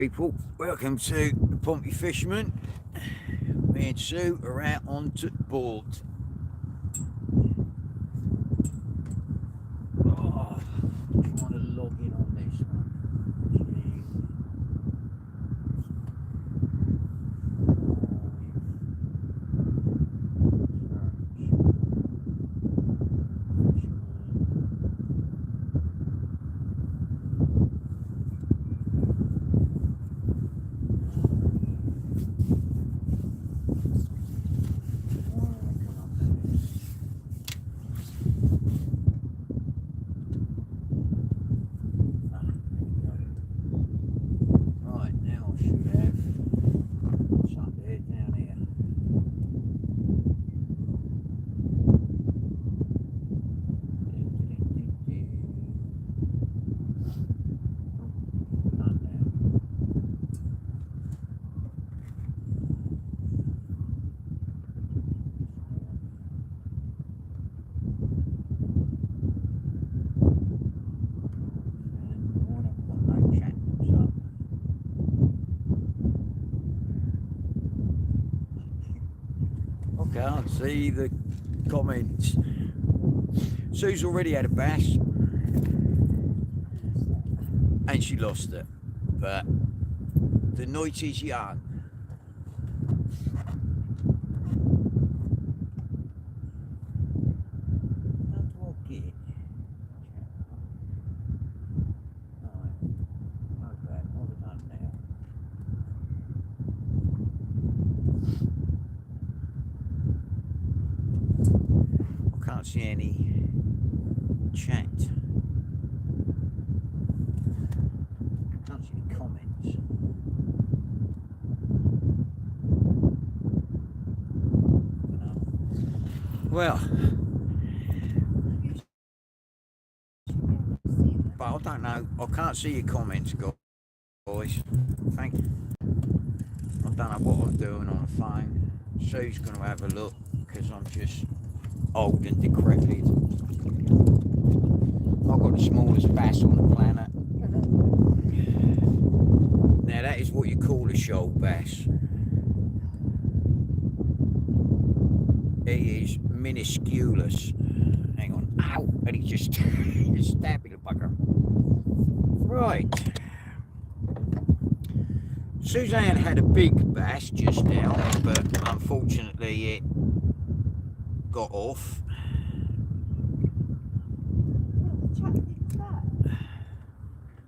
People, welcome to the Pompey Fisherman. Me and Sue are out onto board. Oh, trying to log in on this one. Can't see the comments. Sue's already had a bass and she lost it, but the night is young. How do I get it? Not bad. What have I done now? Can't see any chat. Can't see any comments. Well, but I don't know. I can't see your comments, guys. Thank you. I don't know what I'm doing on the phone. Sue's going to have a look because I'm just old and decrepit. I've got the smallest bass on the planet. Now that is what you call a shoal bass. He is minusculous. Hang on. Ow! And he just stabbed me, the bugger. Right. Suzanne had a big bass just now, but unfortunately it got off.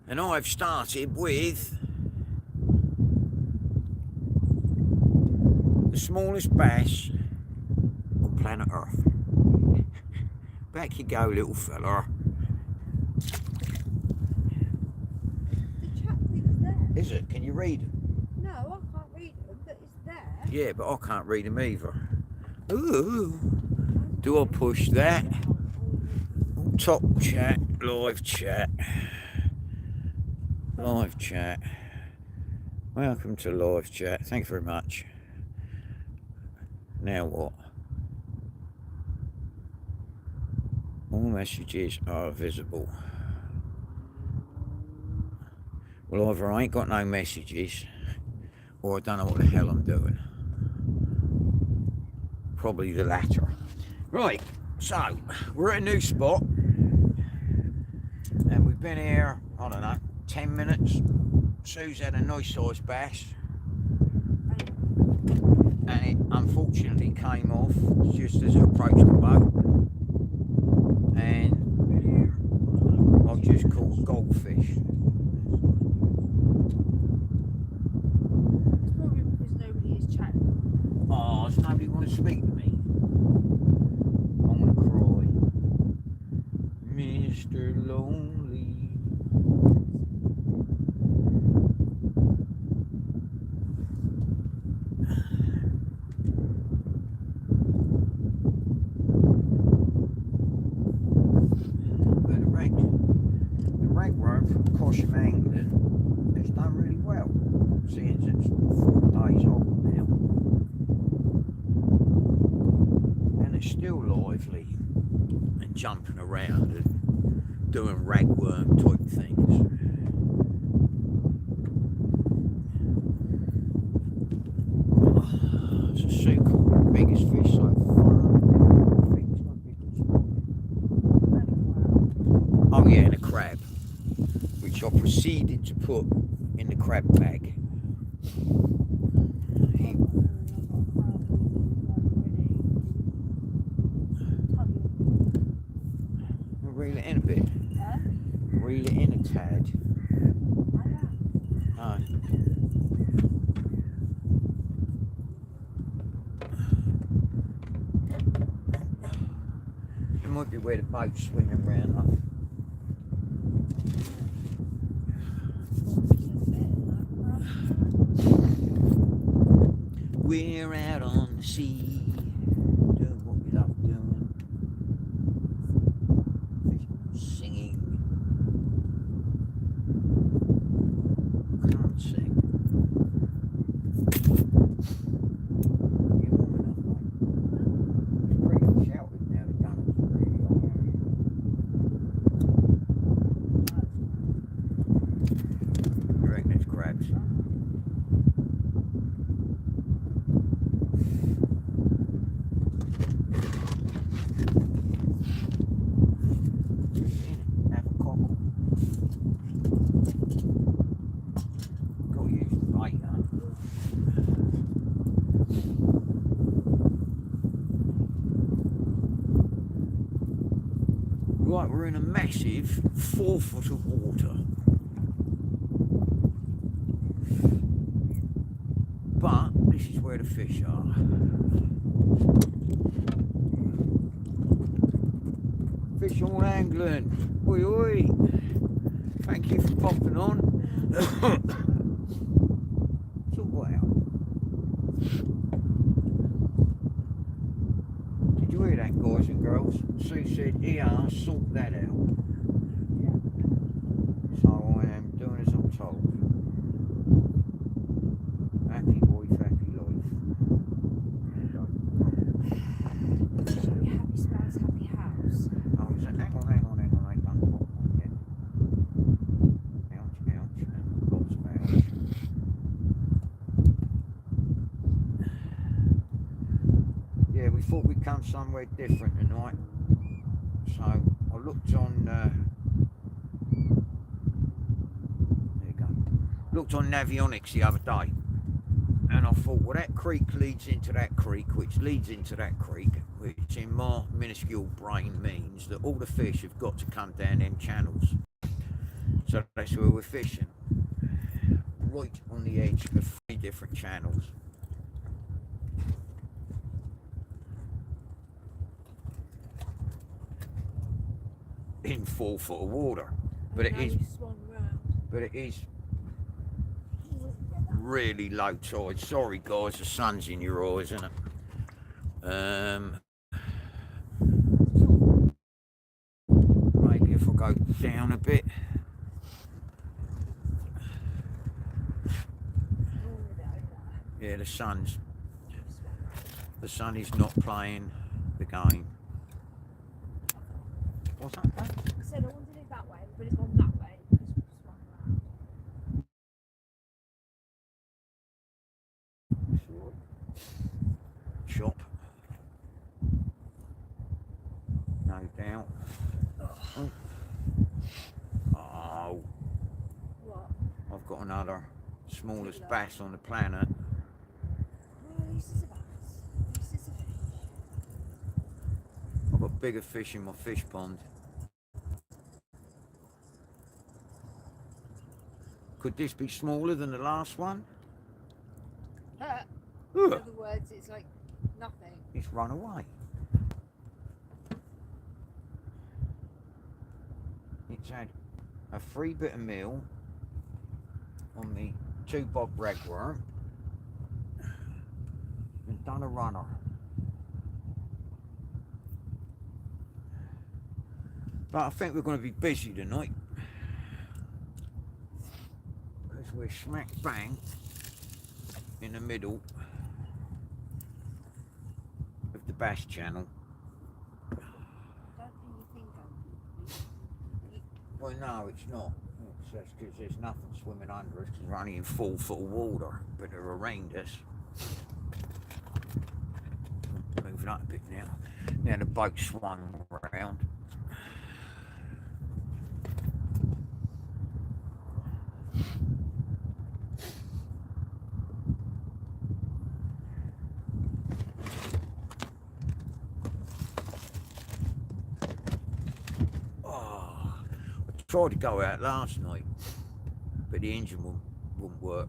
And I've started with the smallest bass on planet Earth. Back you go, little fella. The chat thing's there. Is it? Can you read it? No, I can't read them, but it's there. Yeah, but I can't read them either. Ooh. Do I push that? Top chat, live chat. Live chat. Welcome to live chat. Thank you very much. Now what? All messages are visible. Well, either I ain't got no messages or I don't know what the hell I'm doing. Probably the latter. Right, so we're at a new spot and we've been here, I don't know, 10 minutes. Sue's had a nice sized bass and it unfortunately came off just as it approached the boat, and I've just caught goldfish. It's probably because nobody is chatting. Oh, does nobody want to speak to me? I'm gonna cry. Mr. Lonely. But the ragworm from Cosham England has done really well, since it's 4 days old now. And it's still lively and jumping around and doing ragworm type things. decided to put in the crab bag. He, reel it in a bit. Huh? Reel it in a tad. No. It might be where the boat's swimming around. Like. We're out on the sea, doing what we love doing, singing. Can't sing. You warming up, mate? It's pretty shouted now. The gunners are really on. I reckon it's crabs. Right, we're in a massive 4 foot of water. But this is where the fish are. Fish on angling. Oi oi. Thank you for popping on. Sort out. Did you hear that, guys and girls? Sue said, yeah, sort that out. Yeah. So I am doing as I'm told. Happy wife, happy life. Happy spouse, happy house. Oh, is it? Hang on, I done pop one yet. Ouch, ouch, lots of ouch. Yeah, we thought we'd come somewhere different tonight. So I looked on there you go. Looked on Navionics the other day, and I thought, well, that creek leads into that creek, which leads into that creek, which in my minuscule brain means that all the fish have got to come down them channels. So that's where we're fishing, right on the edge of 3 different channels. In 4 foot of water, but it is really low tide. Sorry guys, the sun's in your eyes, isn't it? Maybe if I go down a bit. Yeah, the sun is not playing the game. What's that? I said I wanted it that way, but it's gone that way because we swung around. Chop. No doubt. Oh. What? I've got another smallest bass on the planet. Oh, this is a bass. This is a fish. I've got bigger fish in my fish pond. Could this be smaller than the last one? In other words, it's like nothing. It's run away. It's had a 3 bit of meal on the 2 bob ragworm and done a runner. But I think we're going to be busy tonight. Because we're smack bang in the middle of the Bass Channel. I don't think you think Well, no, it's not. It's because there's nothing swimming under us because we're only in 4 foot of water, but they're around us. Moving up a bit now. Now the boat swung around. tried to go out last night, but the engine wouldn't work.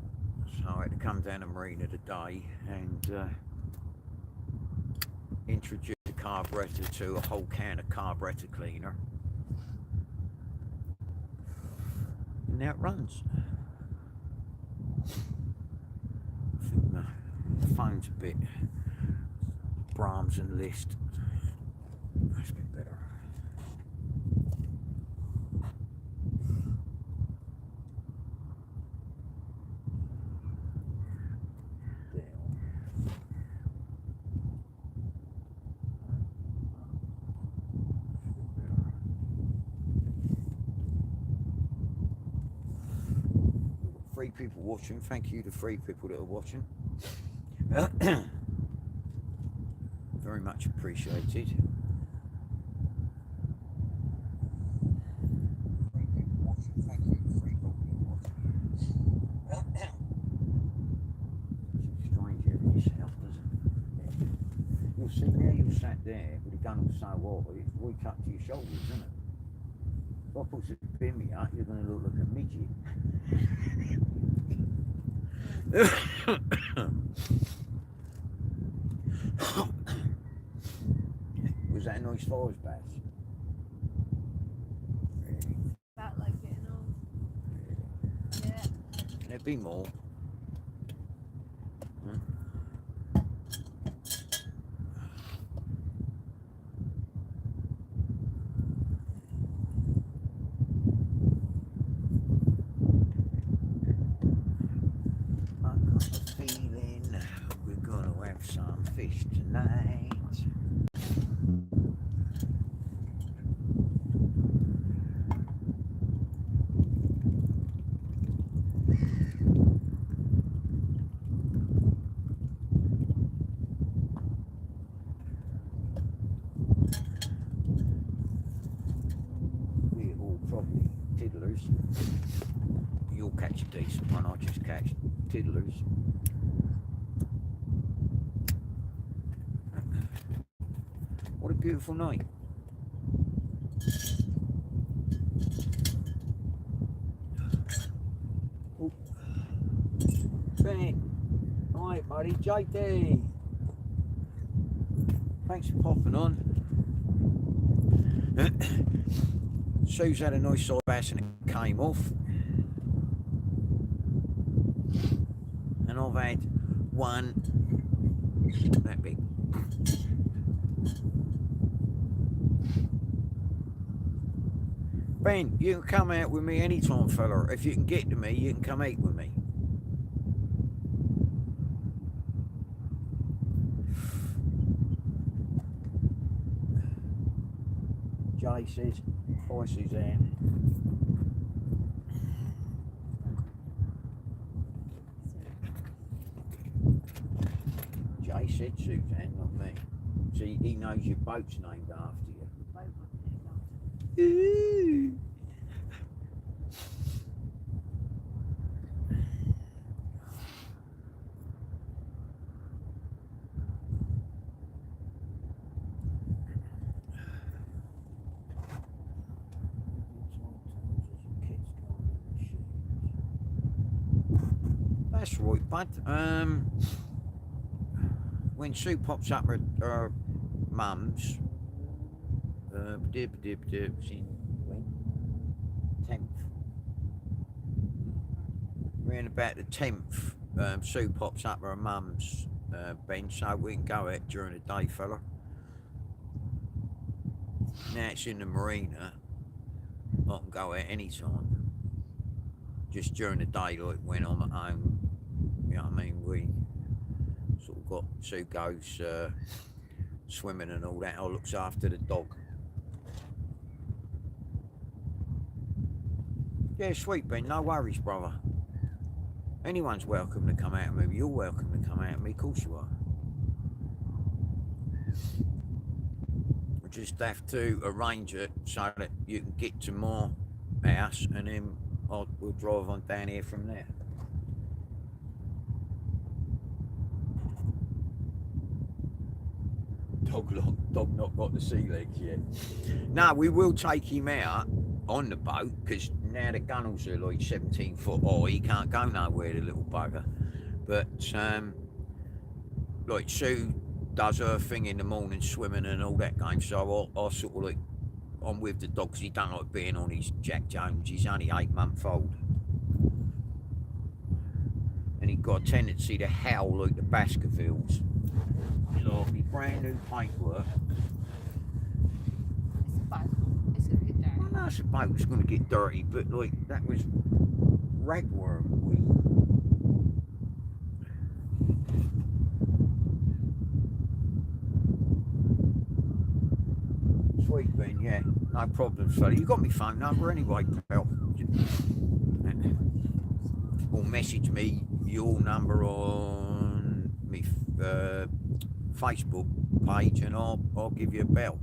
So I had to come down to Marina today and introduce the carburetor to a whole can of carburetor cleaner. And now it runs. I think the phone's a bit Brahms and Liszt. That's a bit better. Three people watching. Thank you to three people that are watching. Very much appreciated. Three people watching. Thank you to three people that are watching. Strange here in this house, doesn't it? You'll see now you sat there with a gun on so well, it's right up to your shoulders, isn't it? If I put some bimmy up, you're going to look like a midget. Was that a nice forest bass? Really? Felt like getting old. Yeah. There'd be more. Some fish tonight. We're all probably tiddlers. You'll catch a decent one, I'll just catch tiddlers. What a beautiful night. Oh. Ben. Hi, buddy. JD. Thanks for popping on. Sue's had a nice side bass and it came off. And I've had one that big. Ben, you can come out with me anytime, fella. If you can get to me, you can come eat with me. Jay says, hi Suzanne. Jay said Suzanne, not me. See, he knows your boat's named after you. Ooh. That's right, bud. When Sue pops up at her mum's, when 10th, around about the 10th, Sue pops up at her mum's, Ben, so we can go out during the day, fella. Now it's in the marina, I can go out anytime. Just during the day, like when I'm at home, you know what I mean, we sort of got, Sue goes swimming and all that, I looks after the dog. Yeah, sweet Ben, no worries, brother. Anyone's welcome to come out with me. You're welcome to come out with me, of course you are. We just have to arrange it so that you can get to my house and then we'll drive on down here from there. Dog not got the sea legs yet. No, we will take him out on the boat, because now the gunnels are like 17 foot high. He can't go nowhere, the little bugger. But like Sue does her thing in the morning, swimming and all that game. So I sort of like I'm with the dog because he don't like being on his Jack Jones. He's only 8 months old, and he got a tendency to howl like the Baskervilles. So my brand new paintwork. It's a boat. It's gonna get dirty. Well, no, it's a boat. It's going to get dirty, but like that was ragworm weed. Sweet Ben, yeah, no problem, Sully. You got my phone number anyway, pal. Or message me your number on me Facebook page, and I'll give you a bell.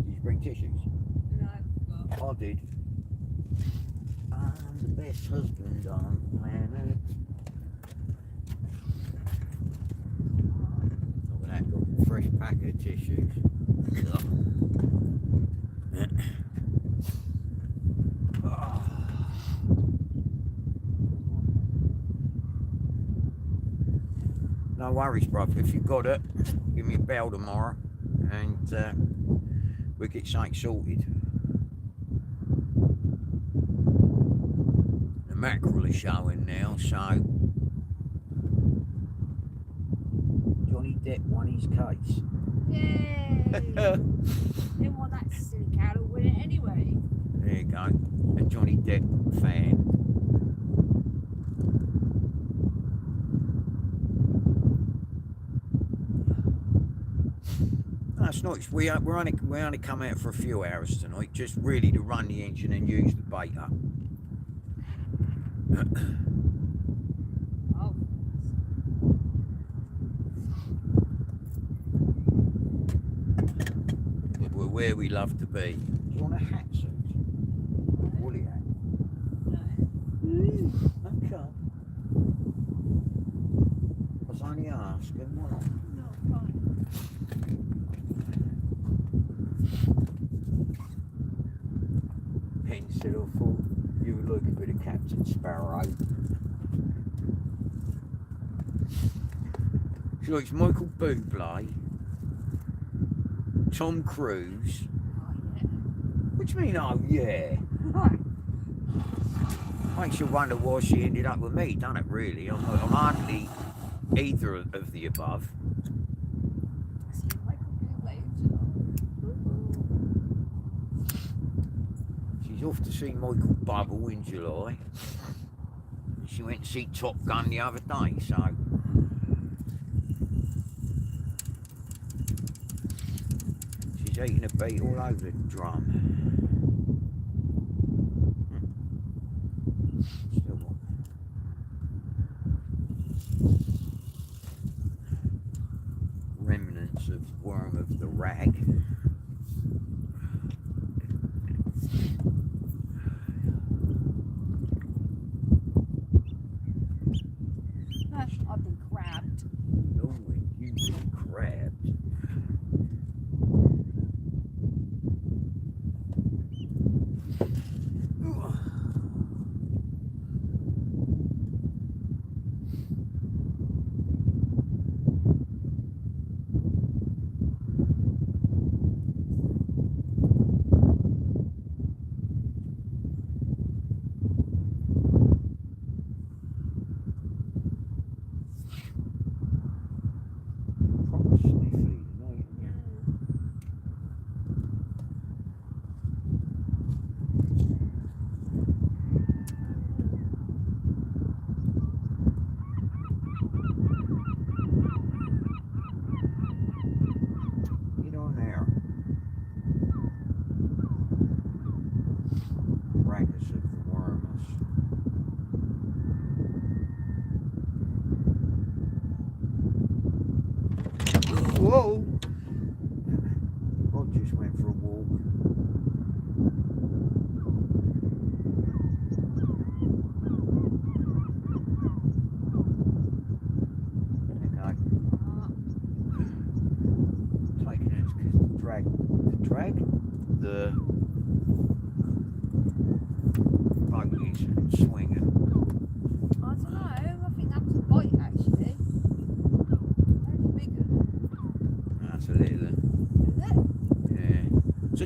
Did you bring tissues? No. I did. I'm the best husband on the planet. Look at that, got a fresh packet of tissues. No worries, bruv. If you got it, give me a bell tomorrow, and we'll get something sorted. The mackerel is showing now, so Johnny Depp won his case. Yay! Didn't want that silly cow to win it anyway. There you go, a Johnny Depp fan. That's nice. We only come out for a few hours tonight, just really to run the engine and use the bait up. Oh. We're where we love to be. Do you want a hat, Suze? Woolly hat. No. Okay. I was only asking, why not? No, fine. Hence, I thought you would look a bit of Captain Sparrow. She likes Michael Bublé, Tom Cruise. Oh, yeah. What do you mean, oh yeah? Makes you wonder why she ended up with me, doesn't it, really? I'm hardly either of the above. See Michael Bublé. She's off to see Michael Bubble in July. She went to see Top Gun the other day, so... She's eating a beat all over the drum. Still got remnants of worm of the rag. I've been grabbed. No, you've been grabbed. Proper sniffly tonight, isn't you? Get on there. Ragus of the worms. Whoa! Rod just went for a walk. There you go.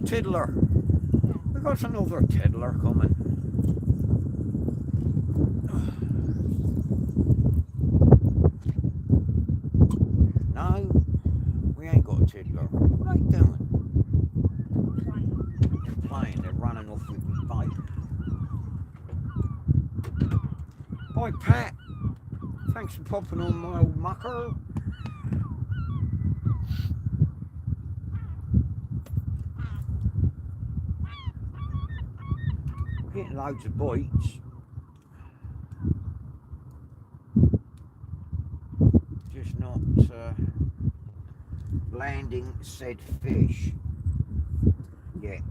tiddler. We got another tiddler coming. No, we ain't got a tiddler. What are they doing? They're playing. They're running off with my bike. Hi, Pat. Thanks for popping on my old mucker. Getting loads of bites. Just not landing said fish yet.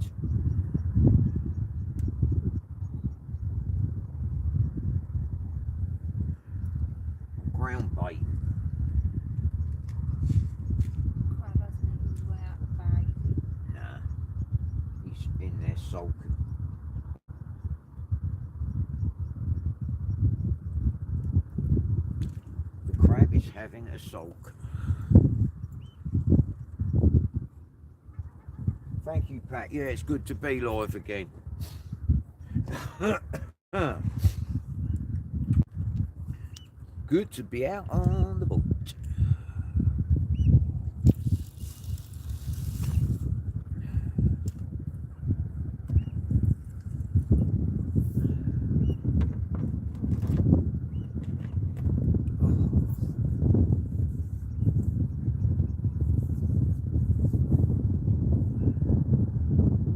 Ground bait. Crab hasn't eaten his way out of the bag. Nah, he's in there sulking. The crab is having a sulk. Thank you, Pat. Yeah, it's good to be live again. Good to be out on the boat.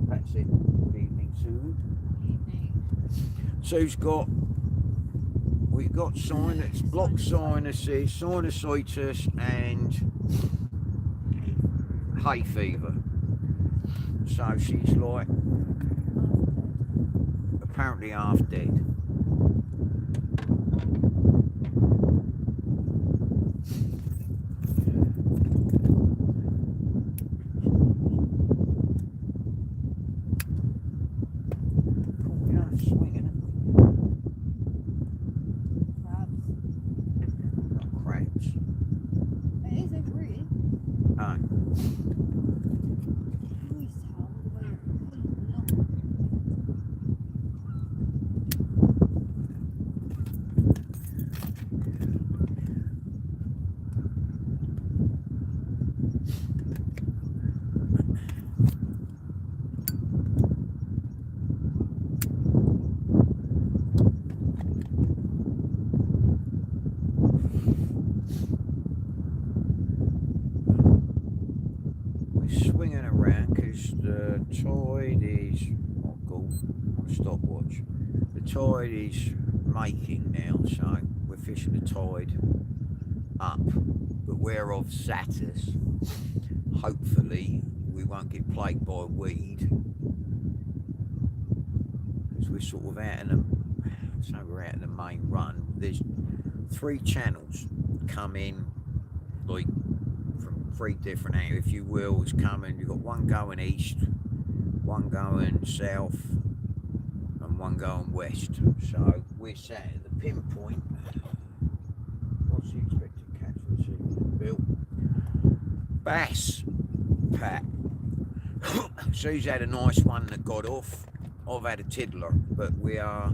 That's it. Good evening, Sue. Evening. Sue's got, we've got sinus, blocked sinuses, sinusitis, and hay fever. So she's like apparently half dead. Swinging. Crabs. Not crabs. It is over here. Ah. Always tell the way you're Swinging around because the tide is, oh God, my stopwatch. The tide is making now, so we're fishing the tide up, but we're off Satis. Hopefully we won't get plagued by weed because we're sort of out in the, so we're out in the main run. There's 3 channels come in, like from 3 different angles, if you will, is coming. You've got one going east, one going south, and one going west. So we're sat at the pinpoint. What's the expected catch for the season, Bill? Bass, Pat. Sue's had a nice one that got off. I've had a tiddler, but we are,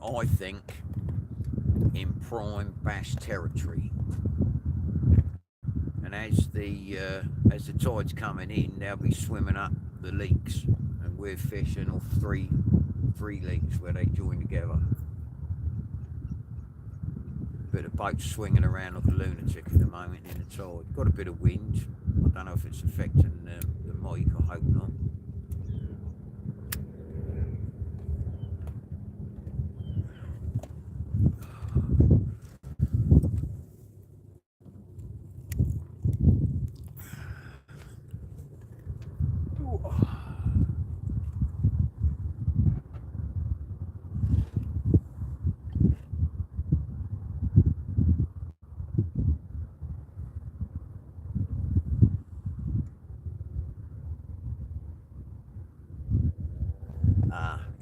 I think, in prime bass territory. And as the tide's coming in, they'll be swimming up the leaks, and we're fishing off three leaks where they join together. But the boat's swinging around like a lunatic at the moment in the tide. Got a bit of wind. I don't know if it's affecting the mic. I hope not.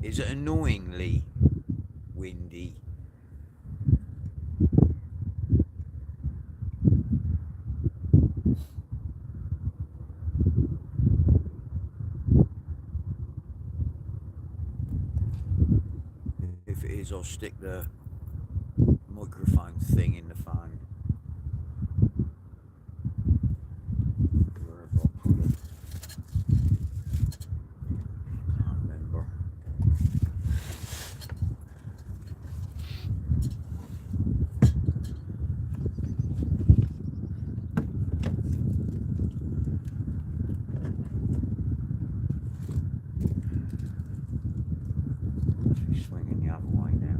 Is it annoyingly windy? is, I'll stick the microphone thing in the phone. Wherever I put it. Can't remember. Swinging the other way now.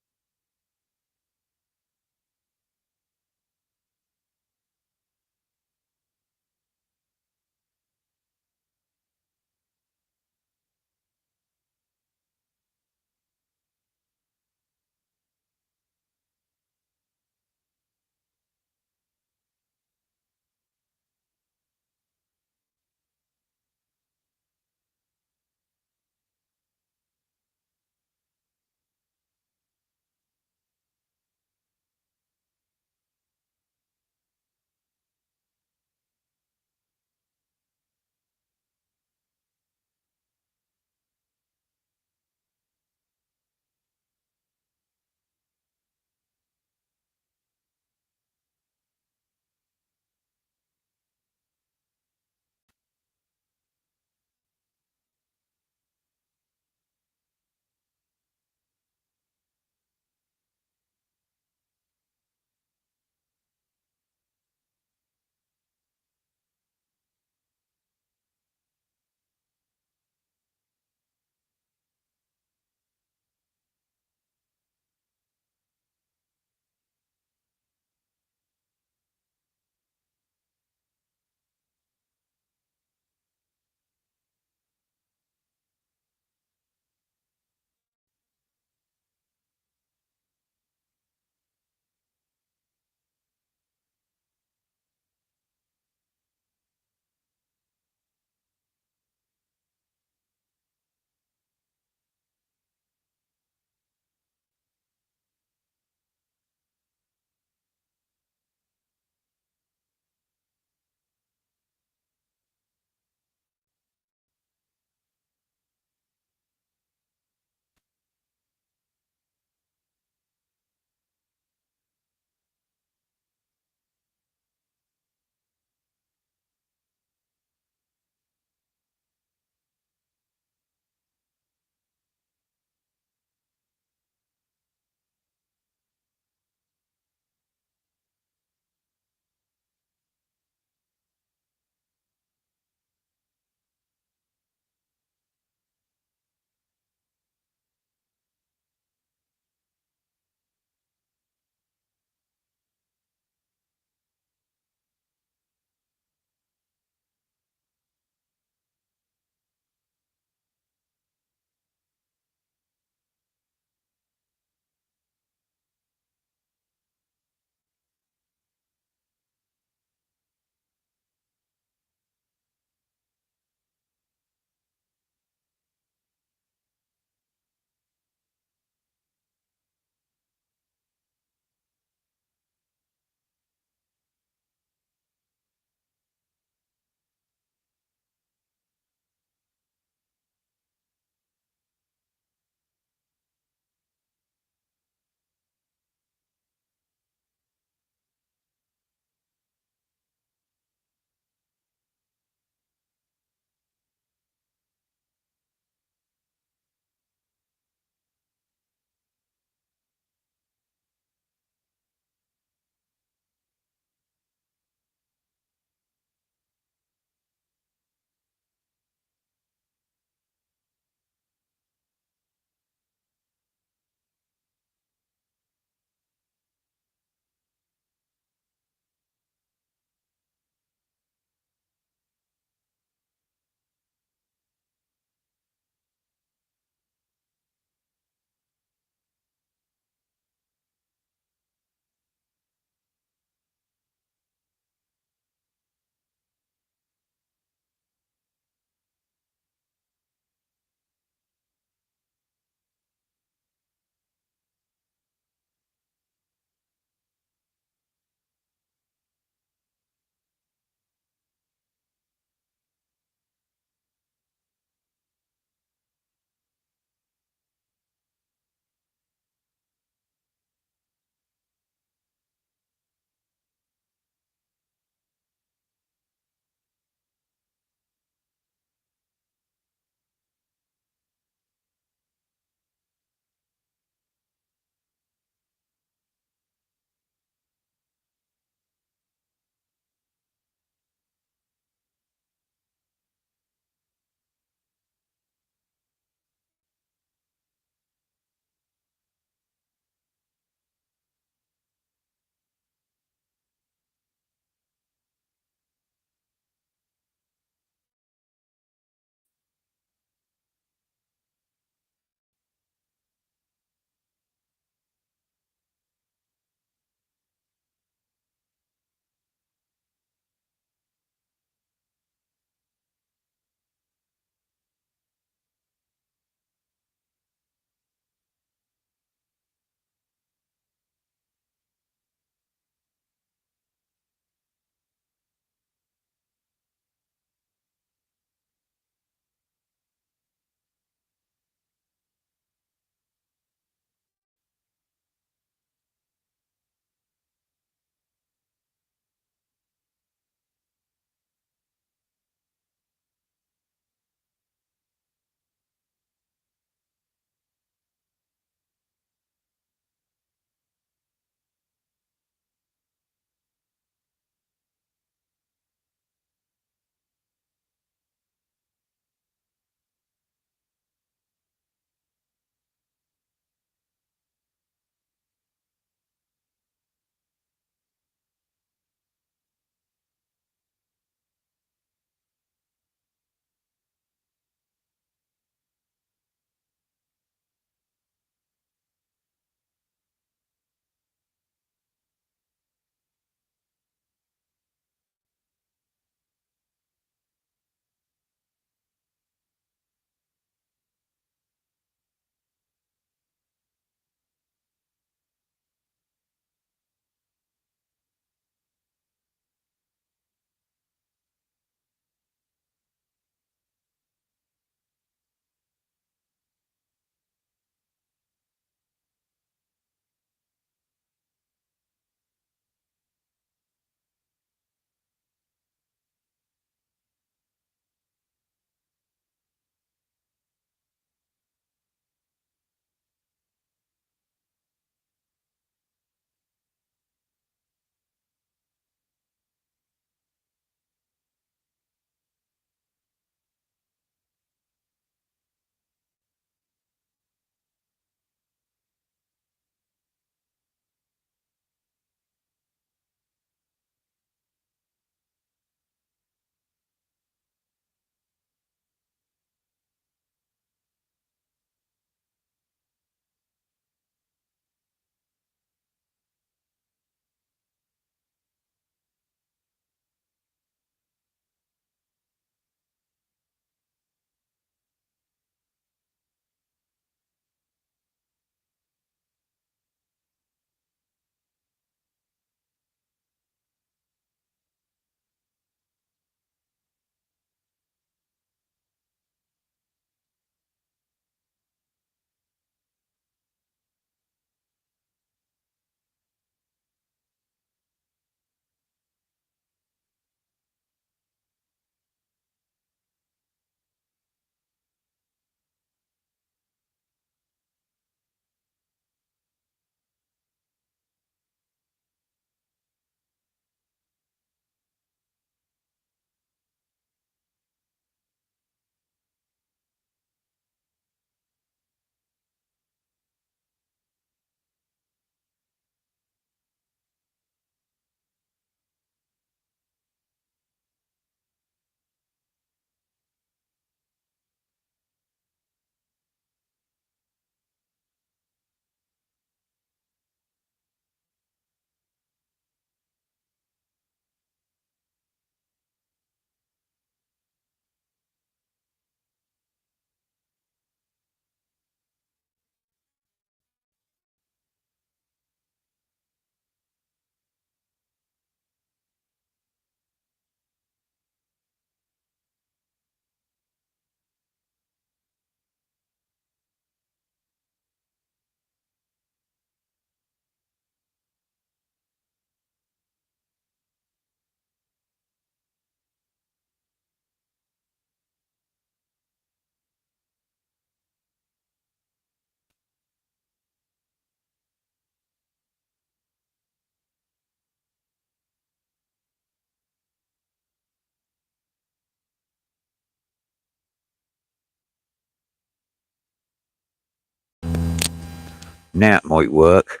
Now it might work.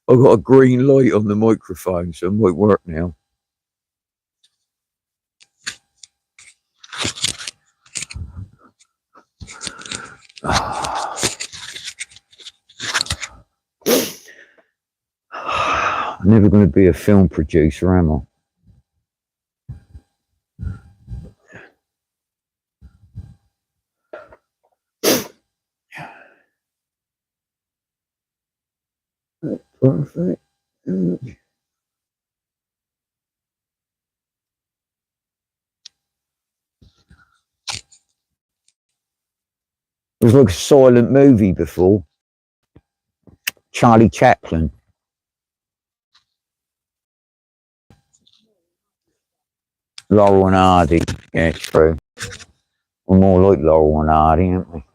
I've got a green light on the microphone, so it might work now. I'm never going to be a film producer, am I? Perfect. It was like a silent movie before. Charlie Chaplin. Laurel and Hardy. Yeah, it's true. We're more like Laurel and Hardy, aren't we?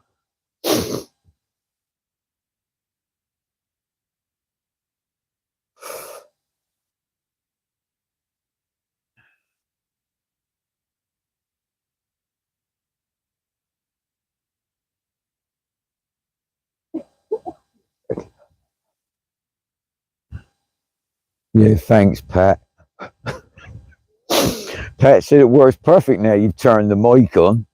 Yeah, thanks, Pat. Pat said it works perfect now you've turned the mic on.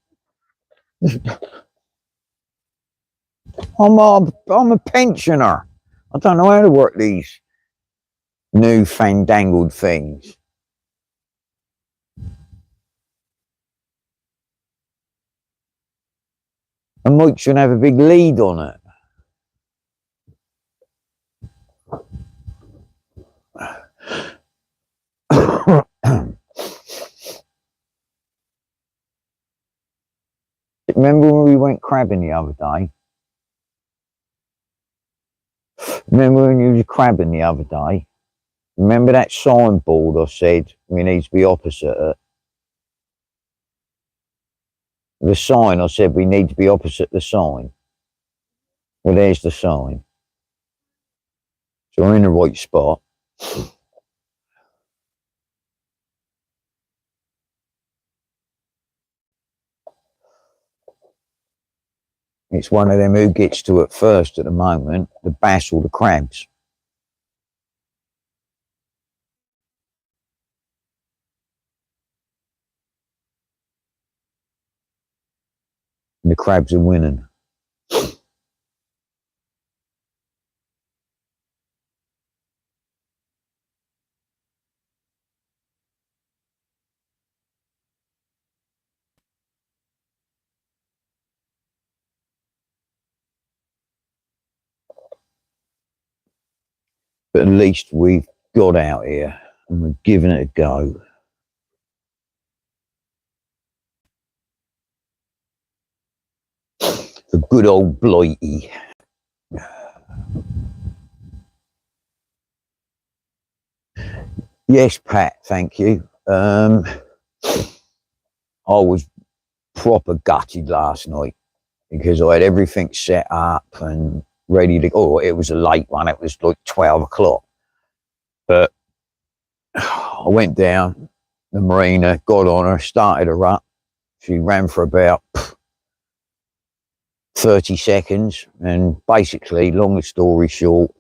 I'm a pensioner. I don't know how to work these new fandangled things. A mic should have a big lead on it. Remember when we went crabbing the other day? Remember when you were crabbing the other day? Remember that signboard I said we need to be opposite it? The sign, I said we need to be opposite the sign. Well, there's the sign. So we're in the right spot. It's one of them who gets to it first at the moment, the bass or the crabs. And the crabs are winning. But at least we've got out here and we're giving it a go. The good old Blighty. Yes, Pat, thank you. I was proper gutted last night because I had everything set up and ready to go. Oh, it was a late one. It was like 12 o'clock. But I went down the marina, got on her, started her up. She ran for about 30 seconds. And basically, long story short,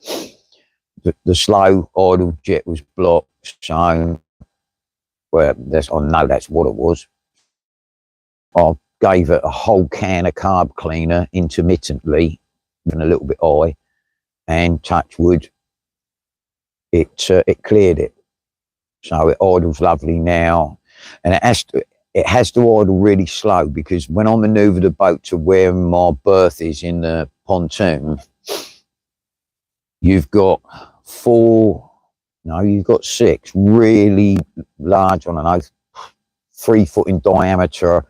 the slow idle jet was blocked. So, well, I know that's what it was. I gave it a whole can of carb cleaner intermittently, and a little bit high, and touch wood, it cleared it. So it idles lovely now, and it has to idle really slow because when I manoeuvre the boat to where my berth is in the pontoon, you've got you've got 6 really large, I don't know, 3 foot in diameter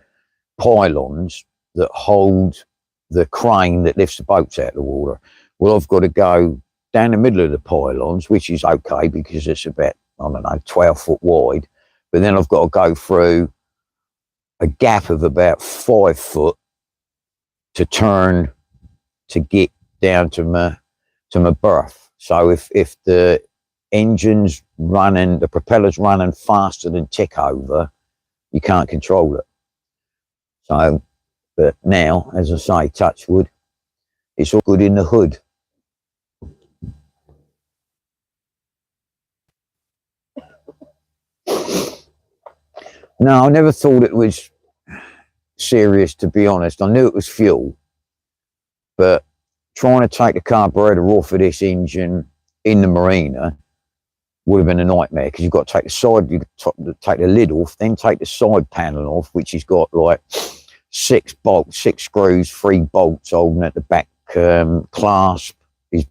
pylons that hold the crane that lifts the boats out of the water. Well, I've got to go down the middle of the pylons, which is okay because it's about, I don't know, 12 foot wide. But then I've got to go through a gap of about 5 foot to turn to get down to my berth. So if the engine's running, the propeller's running faster than tick over, you can't control it. So But now, as I say, touch wood, it's all good in the hood. No, I never thought it was serious, to be honest. I knew it was fuel, but trying to take the carburetor off of this engine in the marina would have been a nightmare, because you've got to take the side, you take the lid off, then take the side panel off, which has got like 6 bolts, 6 screws, 3 bolts holding at the back clasp is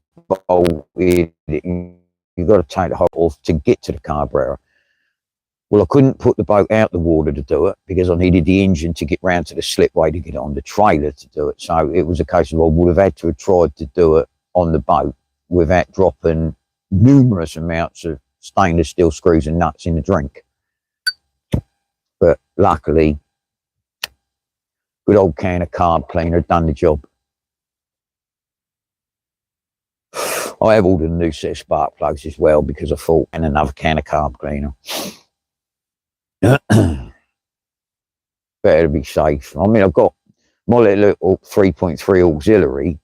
bolted. You've got to take the whole off to get to the carburetor. Well, I couldn't put the boat out the water to do it, because I needed the engine to get round to the slipway to get it on the trailer to do it. So it was a case of I would have had to have tried to do it on the boat without dropping numerous amounts of stainless steel screws and nuts in the drink. But luckily, good old can of carb cleaner done the job. I have ordered a new set of spark plugs as well, because I thought, and another can of carb cleaner. Better to be safe. I mean, I've got my little 3.3 auxiliary.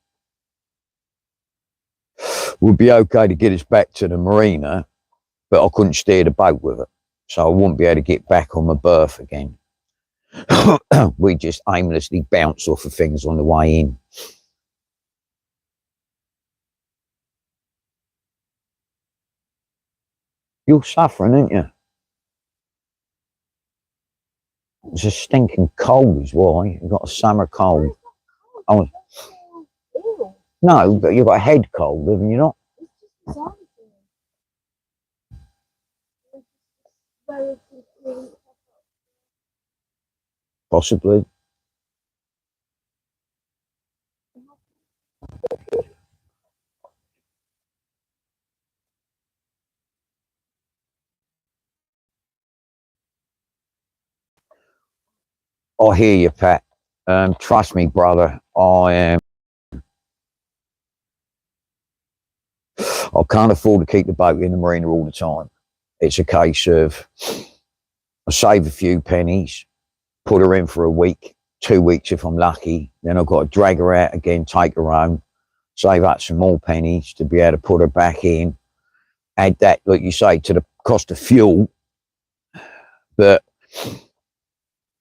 Would be okay to get us back to the marina, but I couldn't steer the boat with it, so I wouldn't be able to get back on my berth again. We just aimlessly bounce off of things on the way in. You're suffering, aren't you? It's a stinking cold is why. You've got a summer cold. Oh, no, but you've got a head cold, haven't you not? Possibly. I hear you, Pat. Trust me, brother. I can't afford to keep the boat in the marina all the time. It's a case of I save a few pennies, put her in for a week, 2 weeks if I'm lucky. Then I've got to drag her out again, take her home, save up some more pennies to be able to put her back in. Add that, like you say, to the cost of fuel. But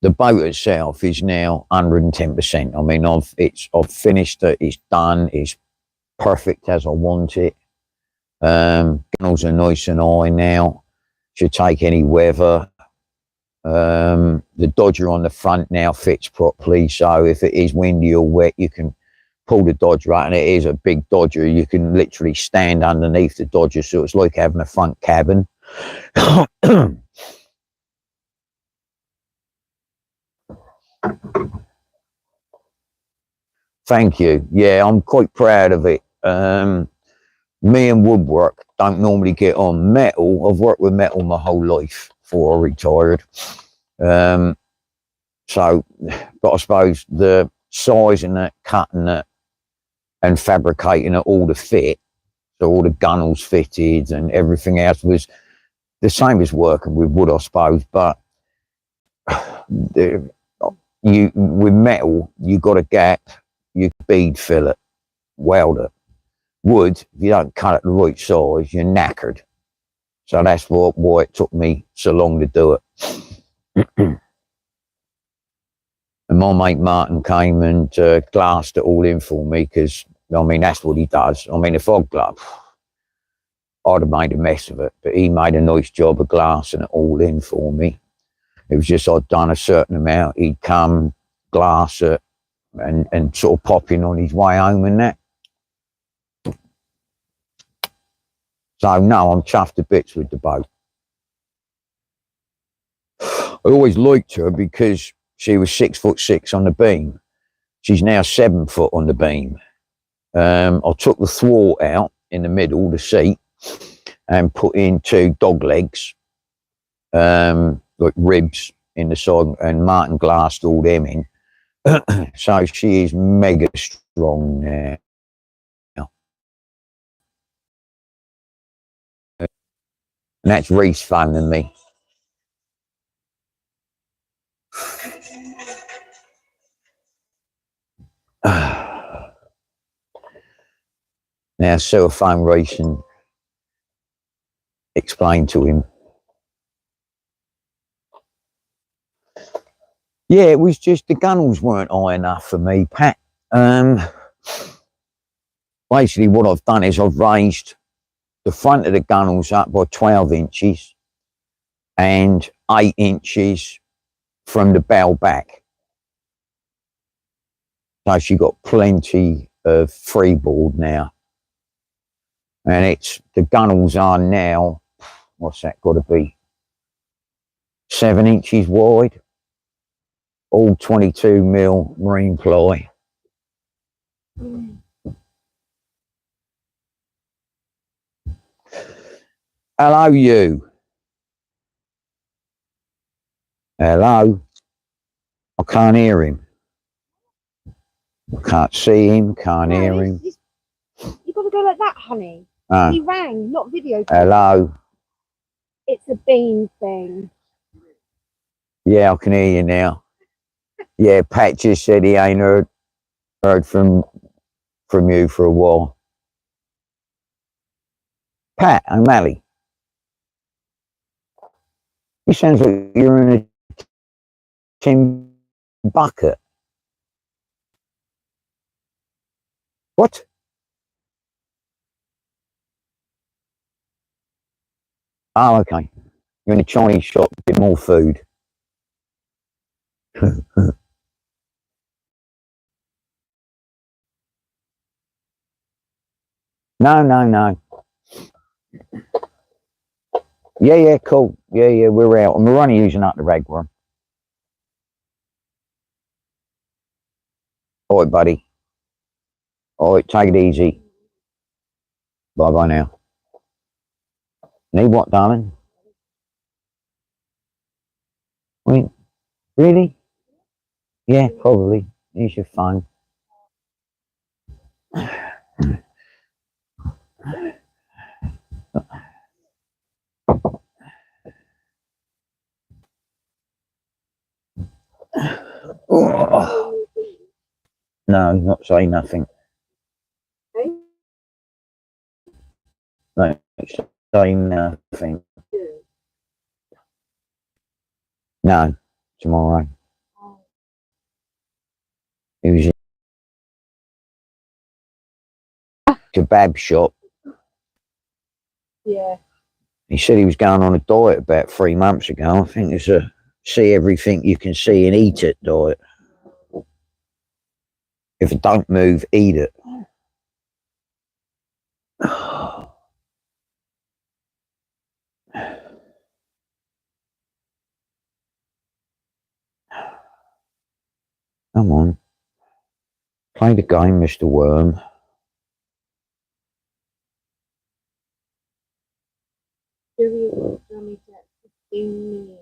the boat itself is now 110%. I mean, I've finished it. It's done. It's perfect as I want it. Gunnels are nice and high now. Should take any weather. The dodger on the front now fits properly, so if it is windy or wet, you can pull the dodger out, and it is a big dodger. You can literally stand underneath the dodger, so it's like having a front cabin. Thank you. Yeah, I'm quite proud of it. Me and woodwork don't normally get on. Metal, I've worked with metal my whole life before I retired. So, but I suppose the sizing it, cutting it, and fabricating it all to fit, so all the gunnels fitted and everything else was the same as working with wood, I suppose. But with metal, you got a gap, you bead fill it, weld it. Wood, if you don't cut it the right size, you're knackered. So that's why it took me so long to do it. And my mate Martin came and glassed it all in for me, because, I mean, that's what he does. I mean, if I'd I'd have made a mess of it, but he made a nice job of glassing it all in for me. It was just I'd done a certain amount. He'd come, glass it, and sort of pop in on his way home and that. So, no, I'm chuffed to bits with the boat. I always liked her because she was 6'6" on the beam. She's now 7 foot on the beam. I took the thwart out in the middle, the seat, and put in 2 dog legs, like ribs in the side, and Martin glassed all them in. So she is mega strong now. And that's Reese phoning me. Now, cellophane racing explained to him. Yeah, it was just the gunnels weren't high enough for me, Pat. Basically, what I've done is I've raised the front of the gunnels up by 12 inches and 8 inches from the bell back. So she got plenty of freeboard now. And it's, the gunnels are now, what's that got to be? 7 inches wide, all 22mm marine ply. Hello, you. Hello. I can't hear him. I can't see him, can't hear him. You've got to go like that, honey. He rang, not video. Hello. It's a bean thing. Yeah, I can hear you now. Yeah, Pat just said he ain't heard from you for a while. Pat, O'Malley. You sounds like you're in a tin bucket. What? Oh, okay. You're in a Chinese shop, get more food. No. Yeah, cool. Yeah, we're out. And we're only using up the rag one. All right, buddy. All right, take it easy. Bye-bye now. Need what, darling? Wait, really? Yeah, probably. Here's your phone. Oh. No, not say nothing. No, say nothing. No, tomorrow. He was in a kebab shop. Yeah. He said he was going on a diet about 3 months ago. I think it's a see everything you can see and eat it diet. If it don't move, eat it. Come on. Play the game, Mr. Worm. Serial damage at 15 million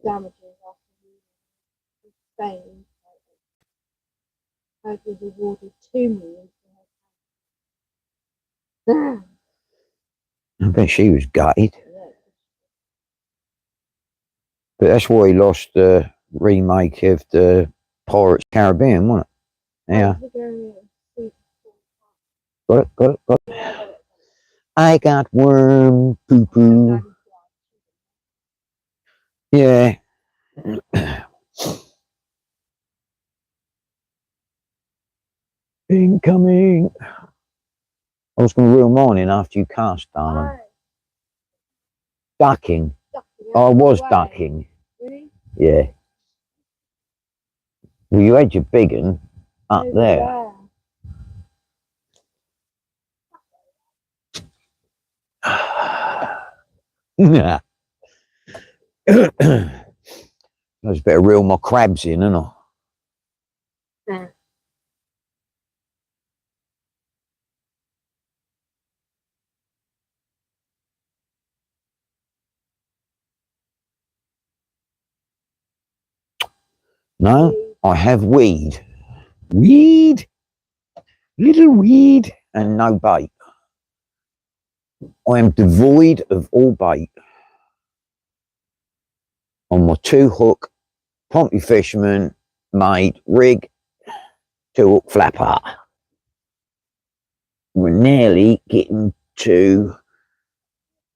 damages after Spain. Hope was awarded 2 million. I bet she was gutted. But that's why he lost the remake of the Pirates Caribbean, wasn't it? Yeah. Got it. I got worm poo. Yeah. Incoming. I was going to reel mine in after you cast, darling. Ducking. I was ducking. Really? Yeah. Well, you had your big one up there. Nah. I was better reel my crabs in, ain't I? Yeah. No, I have weed. Weed? Little weed and no bait. I am devoid of all bait. On my 2-hook, Pompey fisherman made rig 2-hook flapper. We're nearly getting to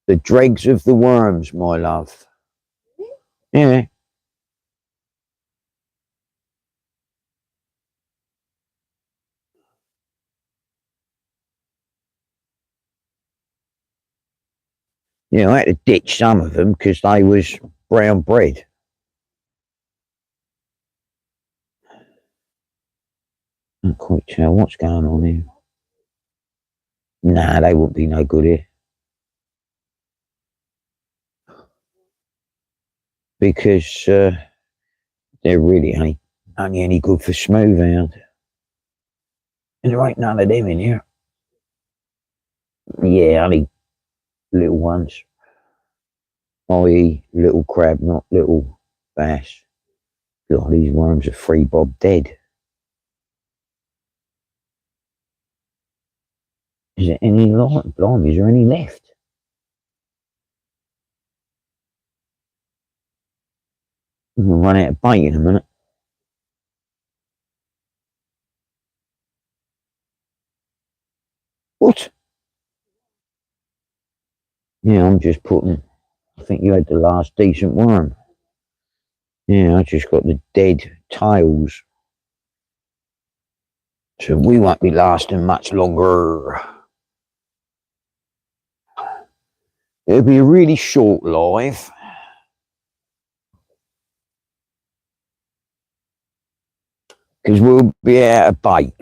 the dregs of the worms, my love. Yeah. Yeah, I had to ditch some of them because they was brown bread. I can't quite tell what's going on here. Nah, they wouldn't be no good here. Because they're really only any good for smooth hound. And there ain't none of them in here. Yeah, only little ones. I.e. little crab, not little bass. God, these worms are free bob dead. Is there any light? Blimey, is there any left? I'm gonna run out of bait in a minute. What? Yeah, I'm just putting. I think you had the last decent worm. Yeah, I just got the dead tails. So we won't be lasting much longer. It'll be a really short live. Because we'll be out of bait.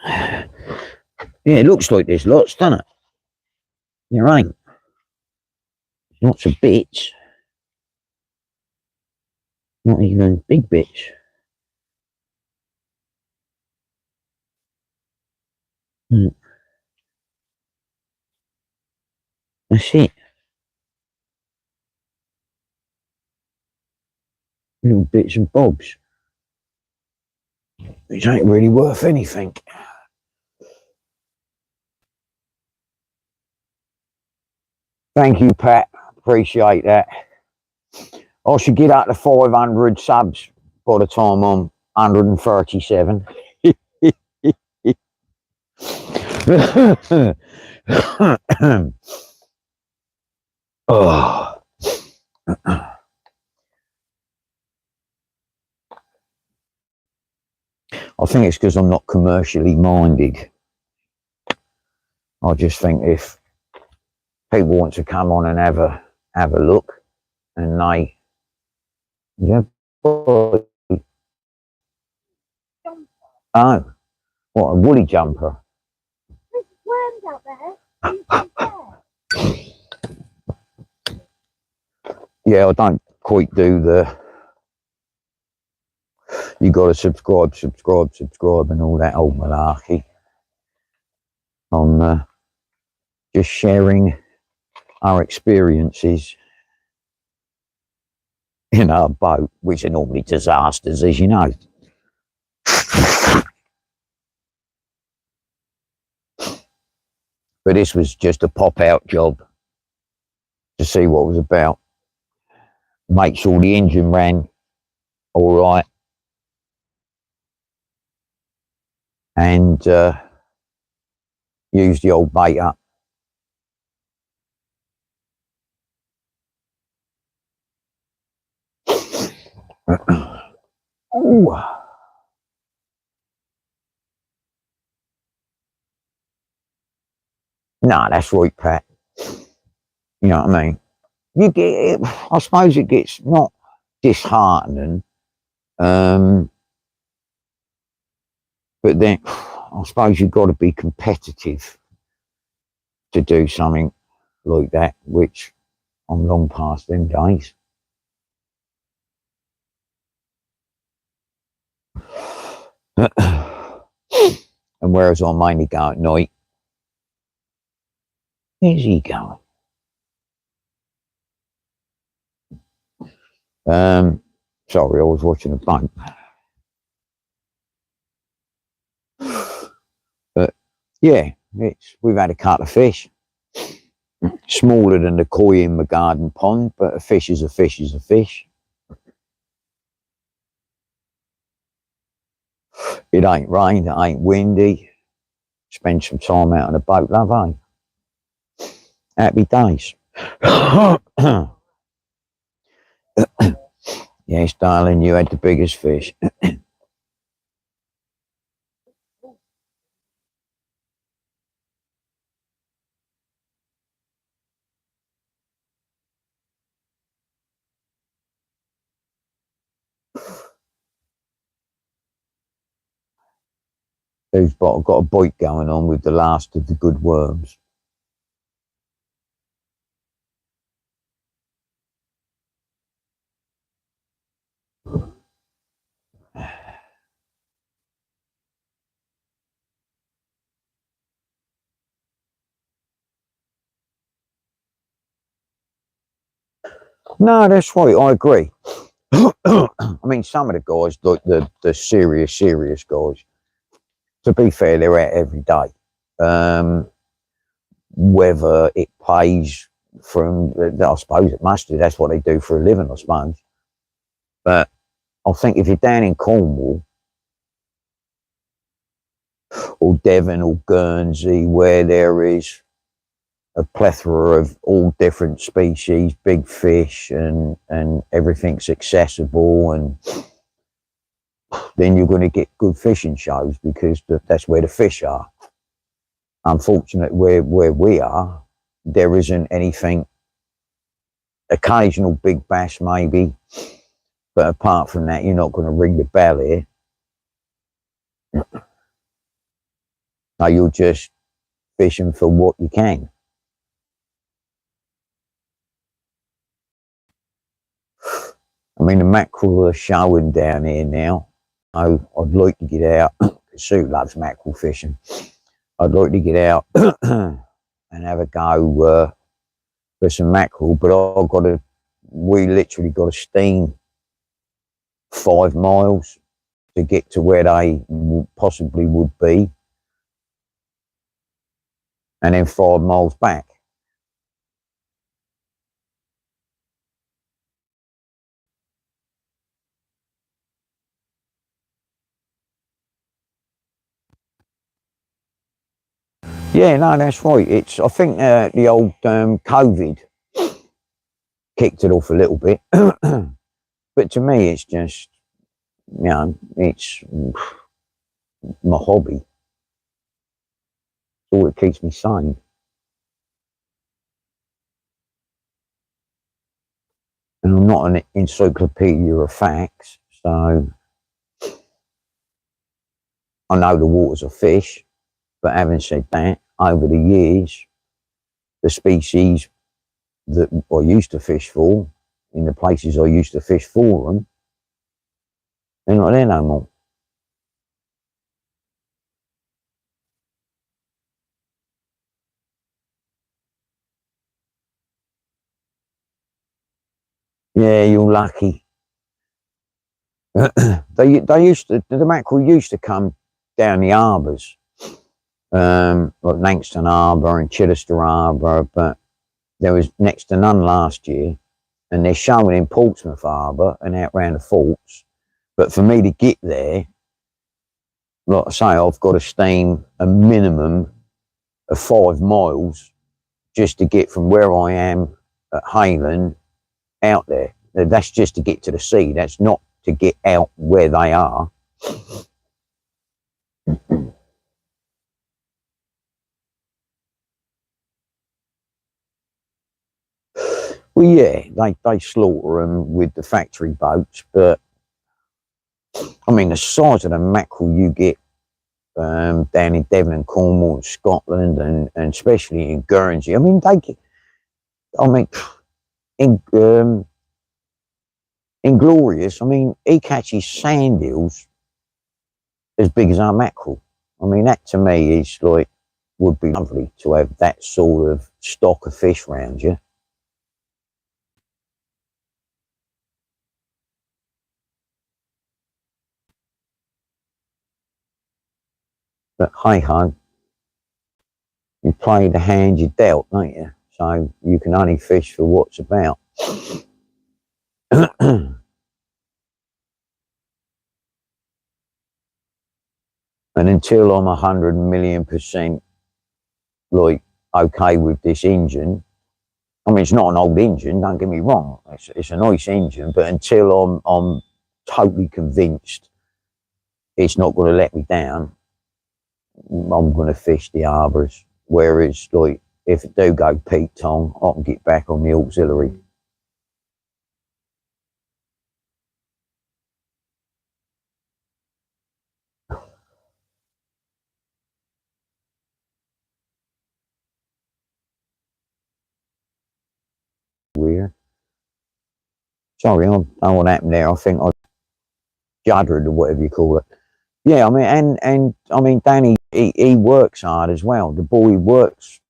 Yeah, it looks like there's lots, doesn't it? There ain't. Lots of bits. Not even big bits. That's it. Little bits and bobs. Which ain't really worth anything. Thank you, Pat. Appreciate that. I should get up to 500 subs by the time I'm 137. Oh. I think it's because I'm not commercially minded. I just think if people want to come on and have a look, and they, yeah, oh, what a woolly jumper. There's worms out there. Yeah, I don't quite do the. You got to subscribe, and all that old malarkey. I'm just sharing our experiences in our boat, which are normally disasters, as you know. But this was just a pop-out job to see what it was about. Make sure the engine ran all right. And use the old bait up. Ooh. Nah, that's right, Pat. You know what I mean? You get it, I suppose it gets not disheartening, but then I suppose you've got to be competitive to do something like that, which I'm long past them days. And whereas I mainly go at night, where's he going? Sorry, I was watching a boat. But yeah, we've had a cut of fish. Smaller than the koi in my garden pond, but a fish is a fish is a fish. It ain't rained, it ain't windy. Spend some time out on a boat, love, eh? Happy days. Yes, darling, you had the biggest fish. Who's got a bite going on with the last of the good worms. No, that's right, I agree. I mean, some of the guys, like the serious guys, to be fair, they're out every day. Whether it pays from, I suppose it must do, that's what they do for a living, I suppose. But I think if you're down in Cornwall, or Devon, or Guernsey, where there is a plethora of all different species, big fish, and everything's accessible, and then you're going to get good fishing shows because that's where the fish are. Unfortunately, where we are, there isn't anything. Occasional big bass maybe, but apart from that, you're not going to ring the bell here. No, you're just fishing for what you can. I mean, the mackerel are showing down here now. I'd like to get out, because Sue loves mackerel fishing. I'd like to get out and have a go for some mackerel, but we literally got to steam 5 miles to get to where they possibly would be, and then 5 miles back. Yeah, no, that's right. I think the old COVID kicked it off a little bit, but to me, it's just, it's my hobby. It's all that keeps me sane. And I'm not an encyclopedia of facts, so I know the waters are fish. But having said that, over the years, the species that I used to fish for, in the places I used to fish for them, they're not there no more. Yeah, you're lucky. they used to, the mackerel used to come down the harbours, like Langston Harbour and Chichester Harbour, but there was next to none last year, and they're showing in Portsmouth Harbour and out round the forts. But for me to get there, like I say, I've got to steam a minimum of 5 miles just to get from where I am at Hayland out there. That's just to get to the sea. That's not to get out where they are. Well, yeah, they slaughter them with the factory boats, but I mean, the size of the mackerel you get down in Devon and Cornwall and Scotland, and especially in Guernsey, I mean, in Inglorious, I mean, he catches sand eels as big as our mackerel. I mean, that to me is like, would be lovely to have that sort of stock of fish around you. But hey ho, you play the hand you dealt, don't you? So you can only fish for what's about. And until I'm 100,000,000% like okay with this engine, I mean, it's not an old engine, don't get me wrong. It's a nice engine, but until I'm totally convinced it's not going to let me down, I'm going to fish the harbours. Whereas, like, if it do go peak time, I can get back on the auxiliary. Weird. Sorry, I don't know what happened there. I think I juddered or whatever you call it. Yeah, I mean, and I mean, Danny, he works hard as well. The boy works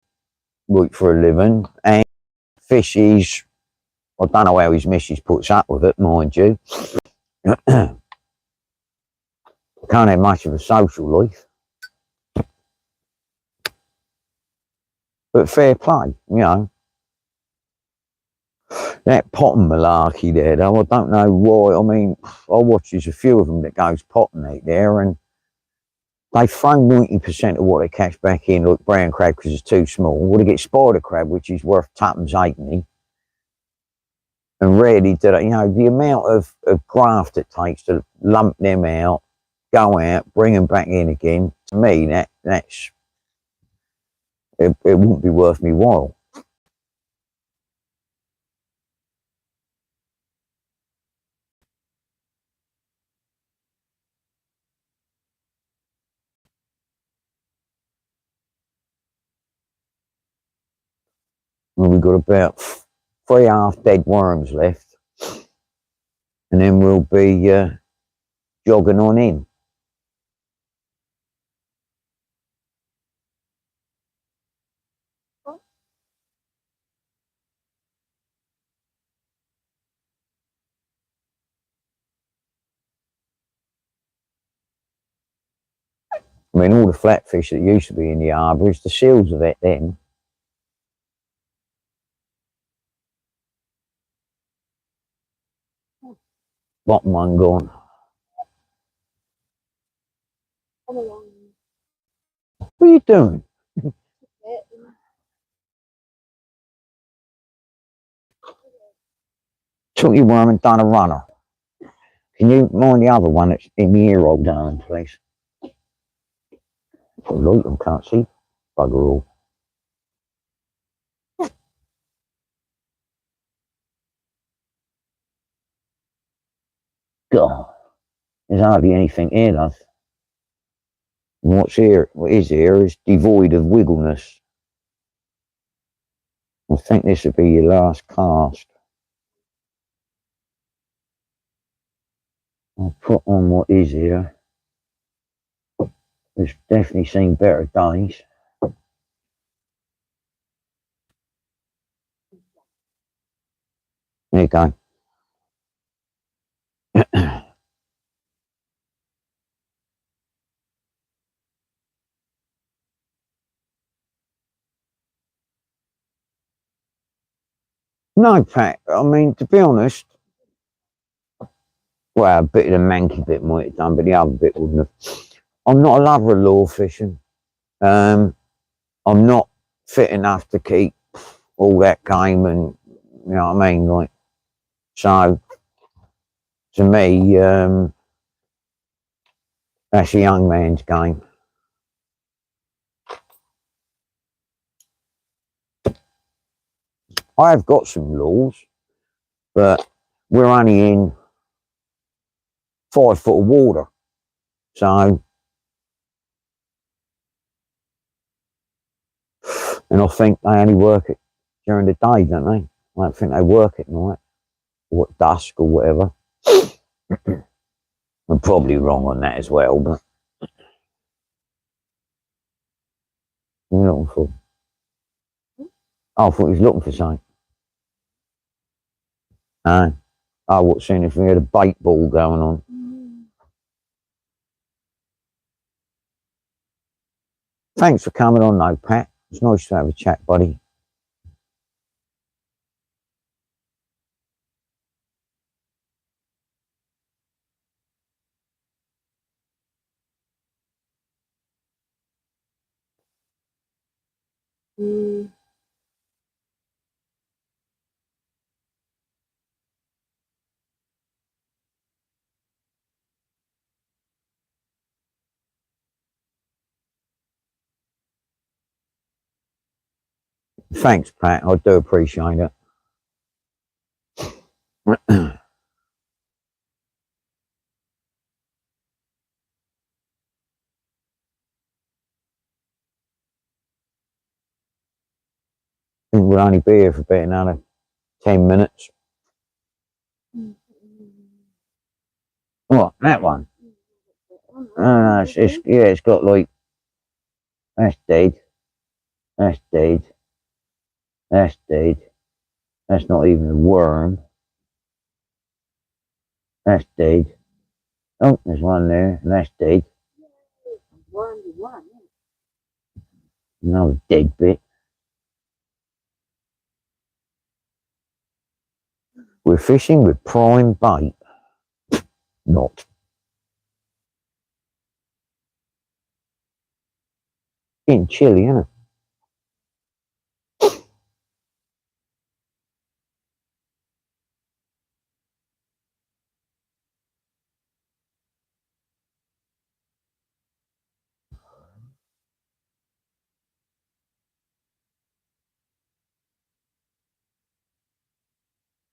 like for a living and fishes. I don't know how his missus puts up with it, mind you. Can't have much of a social life, but fair play, you know. That potting malarkey there, though, I don't know why. I mean, I watches a few of them that goes potting out there, and they throw 90% of what they catch back in, like brown crab, because it's too small. Or they get spider crab, which is worth tuppence halfpenny. And rarely do they, you know, the amount of graft it takes to lump them out, go out, bring them back in again. To me, that's it wouldn't be worth me while. And we've got about 3 half-dead worms left, and then we'll be jogging on in. I mean, all the flatfish that used to be in the harbours, the seals of it then. Bottom one gone. Come along. What are you doing? Took your worm and done a runner. Can you mind the other one that's in the ear hole, darling, please? Put a light on, can't see. Bugger all. God, there's hardly anything here, love. And what's here, what is here, is devoid of wiggleness. I think this would be your last cast. I'll put on what is here. It's definitely seen better days. There you go. No, Pat, I mean, to be honest, well, a bit of the manky bit might have done, but the other bit wouldn't have. I'm not a lover of lure fishing. I'm not fit enough to keep all that game, and you know what I mean? Like, so to me, that's a young man's game. I have got some lures, but we're only in 5 foot of water. So, and I think they only work it during the day, don't they? I don't think they work at night or at dusk or whatever. I'm probably wrong on that as well, but what are you looking for? Oh, I thought he was looking for something. I was seeing if we had a bait ball going on. Thanks for coming on though, Pat. It's nice to have a chat, buddy. Mm. Thanks, Pat. I do appreciate it. I think we'll only be here for about another 10 minutes. What, that one? Yeah, it's got like, that's dead. That's dead. That's dead. That's not even a worm. That's dead. Oh, there's one there, and that's dead. Another dead bit. We're fishing with prime bait. Not. Getting chilly, isn't it?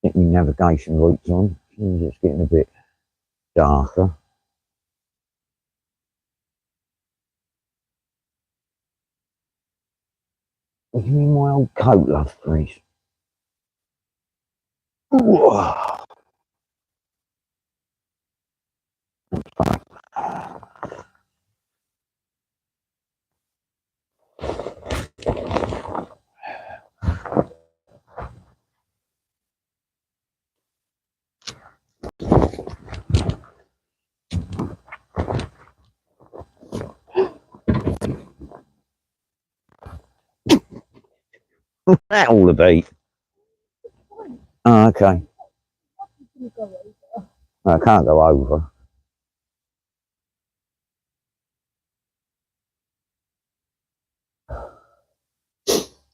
Get my navigation lights on. It's getting a bit darker. Give me my old coat, love, please. Whoa. That all the beat. Oh, okay. I can't go over.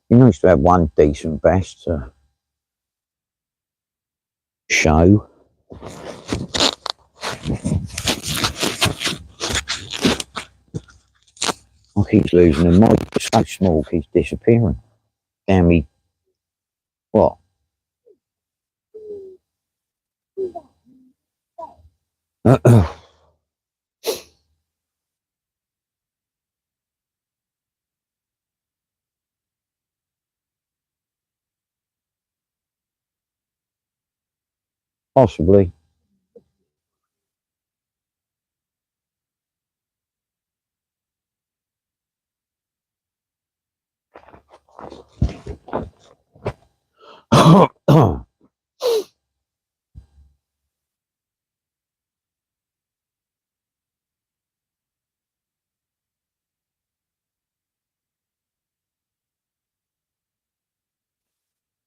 You used to have one decent bass to show. I keep losing him. My so small keeps disappearing. Damn me. What? Possibly.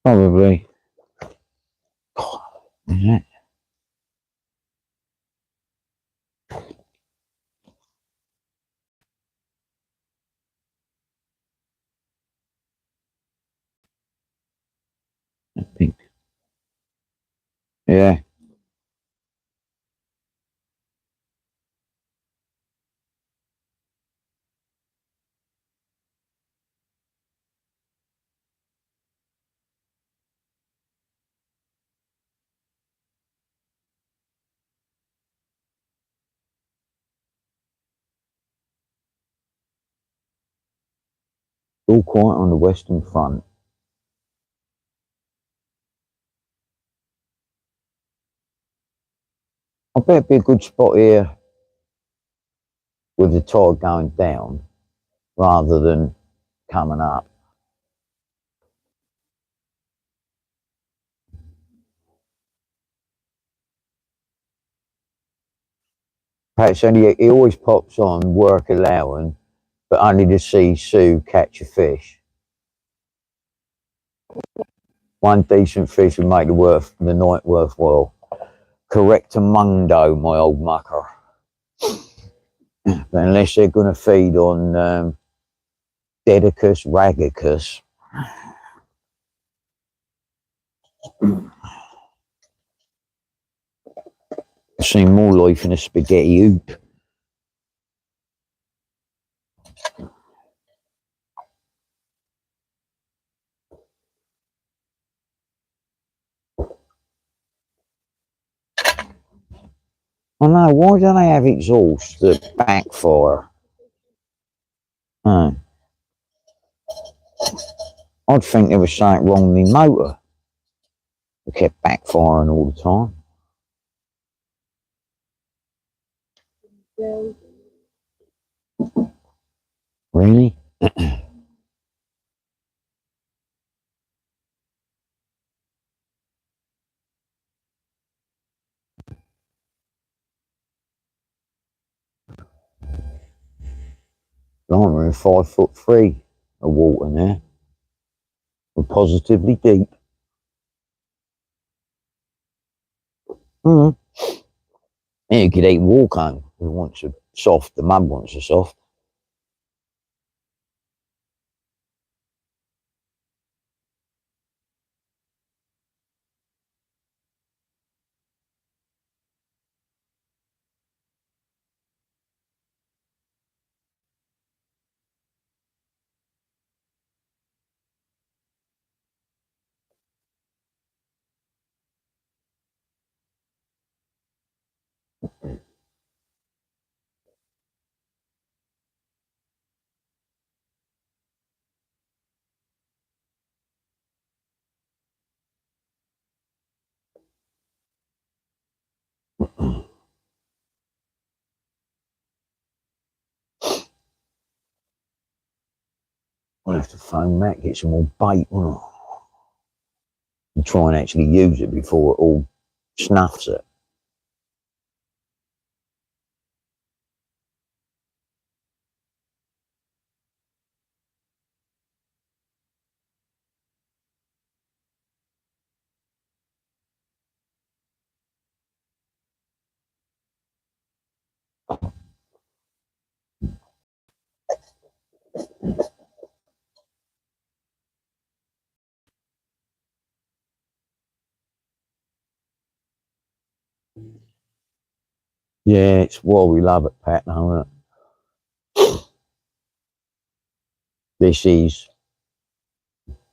Probably. Yeah. I think. Yeah. All quiet on the western front. I bet it'd be a good spot here with the tide going down rather than coming up. Perhaps only he always pops on work allowing, but only to see Sue catch a fish. One decent fish would make the night worthwhile. Correctamundo, my old mucker. But unless they're going to feed on Dedicus, Ragicus. I've seen more life in a spaghetti hoop. I know, why don't they have exhaust that backfire? Oh. I'd think there was something wrong with my motor. It kept backfiring all the time. Really? We're in 5'3" of water now. We're positively deep. Mm. Yeah, you could eat walk home. It wants a soft, the mud wants a soft. I'll have to phone Matt, get some more bait, won't I? And try and actually use it before it all snuffs it. Yeah, it's why we love it, Pat, isn't it? This is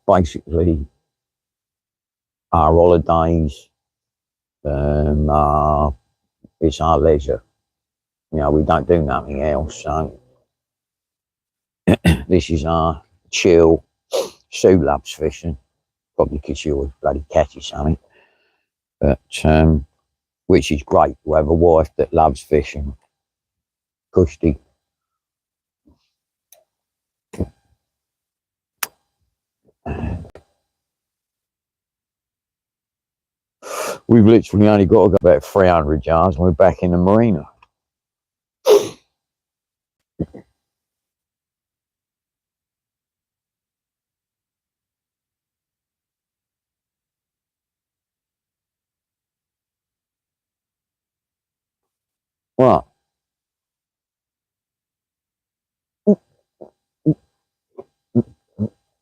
basically our holidays. It's our leisure. You know, we don't do nothing else. So this is our chill. Sue loves fishing, probably because she always bloody catches something. But which is great to have a wife that loves fishing. Cushy. We've literally only got to go about 300 yards and we're back in the marina. Right.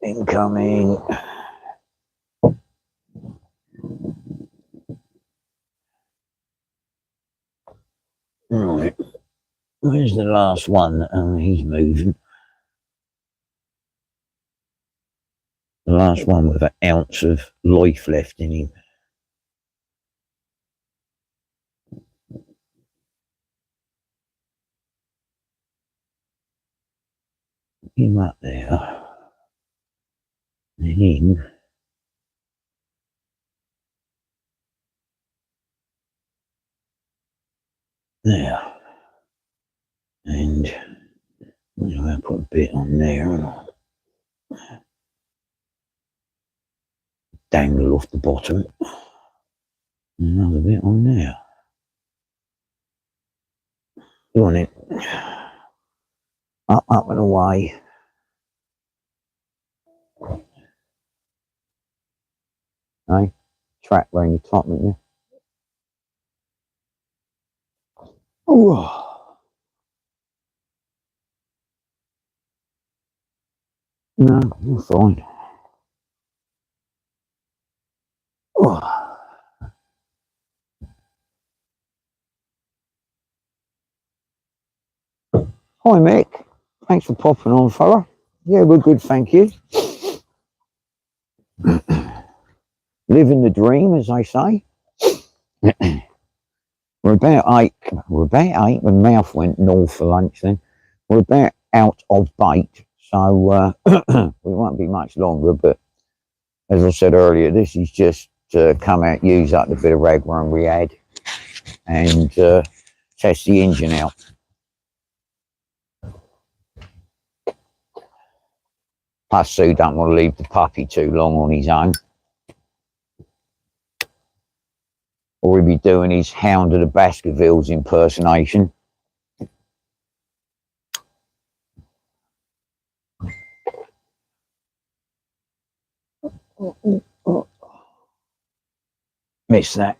Incoming. Right. Where's the last one? Oh, he's moving. The last one with an ounce of life left in him. Him up there. And him. There. And I'm going to put a bit on there and dangle off the bottom. Another bit on there. Go on it. Up, up and away. Hey, track around your top, don't you? Oh. No, you're fine. Oh. Hi, Mick. Thanks for popping on, fella. Yeah, we're good, thank you. Living the dream, as they say. We're about eight. We're about eight. My mouth went north for lunch. Then we're about out of bait, so we won't be much longer. But as I said earlier, this is just to come out, use up the bit of rag run we had, and test the engine out. Plus, Sue don't want to leave the puppy too long on his own, or he'll be doing his Hound of the Baskervilles impersonation. Miss that.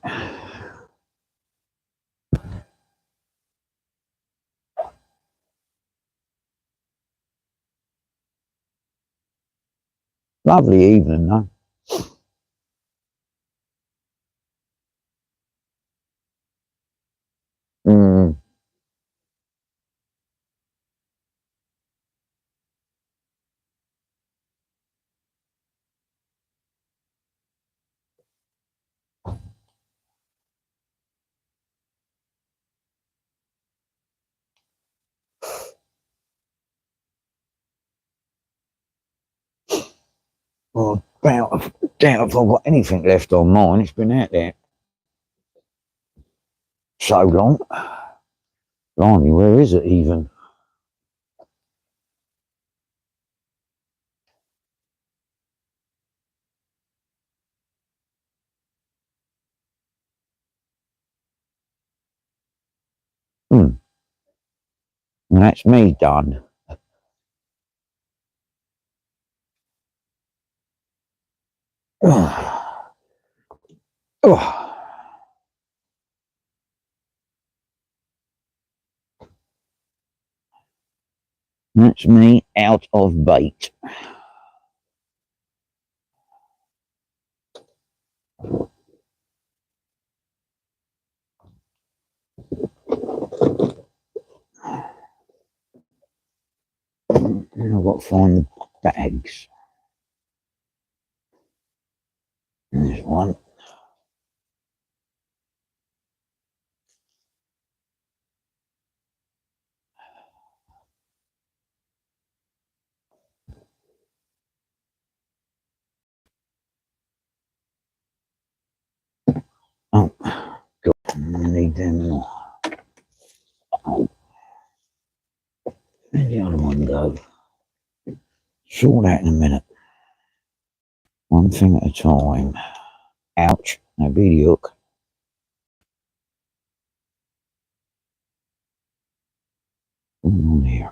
Lovely evening, though. Mm. Well, doubt if I've got anything left on mine. It's been out there so long. Blimey, where is it even? And that's me done. Oh. Oh. That's me out of bait. I've got to find the bags. There's one. Oh, God, I need them more. Oh, where'd the other one go? Sort that in a minute. One thing at a time. Ouch. No be the hook. What's going on here?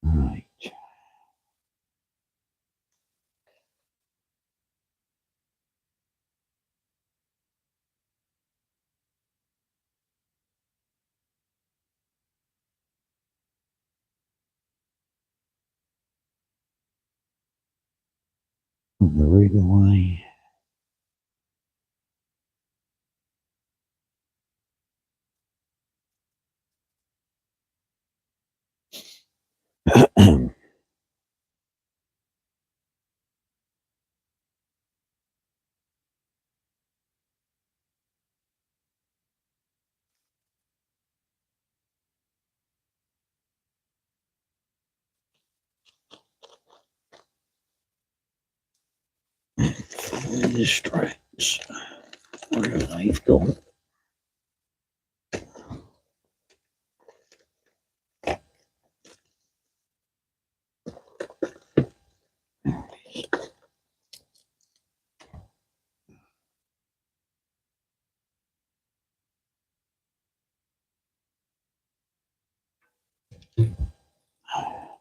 Right. Put the rig away. The straps. Where they've gone.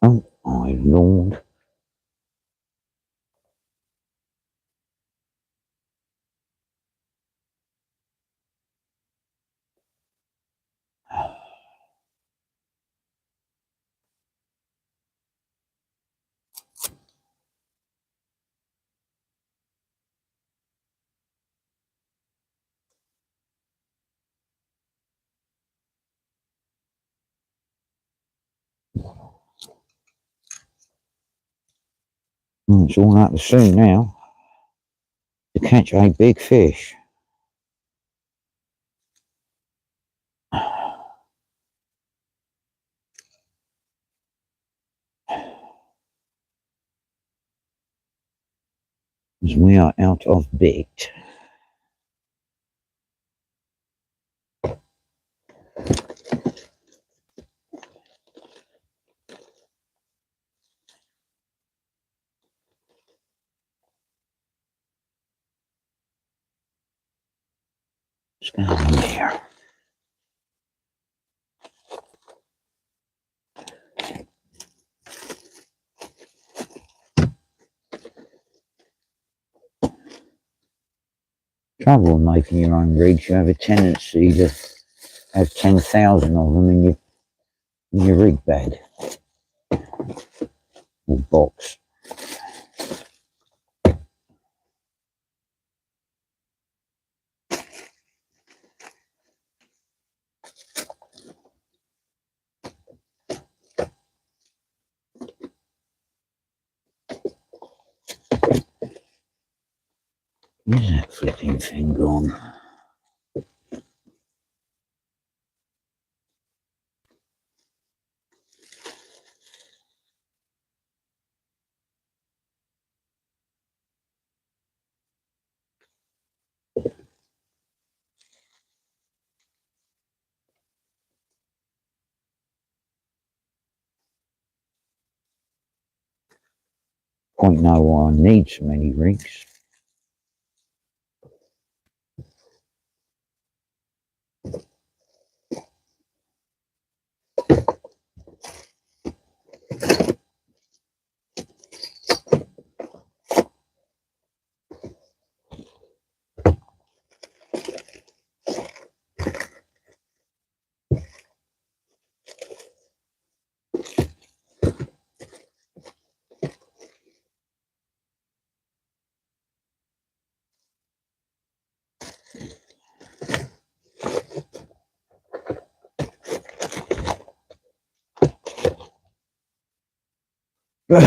Oh, My Lord. It's all I can see now to catch a big fish. As we are out of bait. What's going on there? Trouble with making your own rigs, you have a tendency to have 10,000 of them in your rig bag or box. Where's that flipping thing gone? Point know why I need so many rigs. Get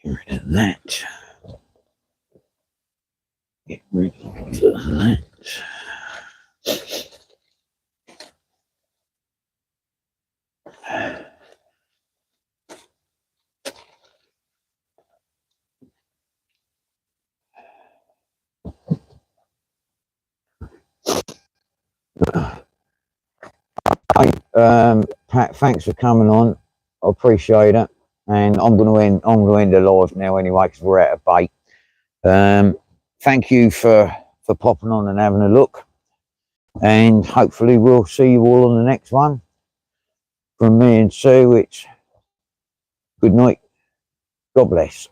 rid of that. Get rid of that. Hey, Pat, thanks for coming on. I appreciate it. And I'm going to end the live now anyway because we're out of bait. Thank you for popping on and having a look. And hopefully we'll see you all on the next one. From me and Sue, it's good night. God bless.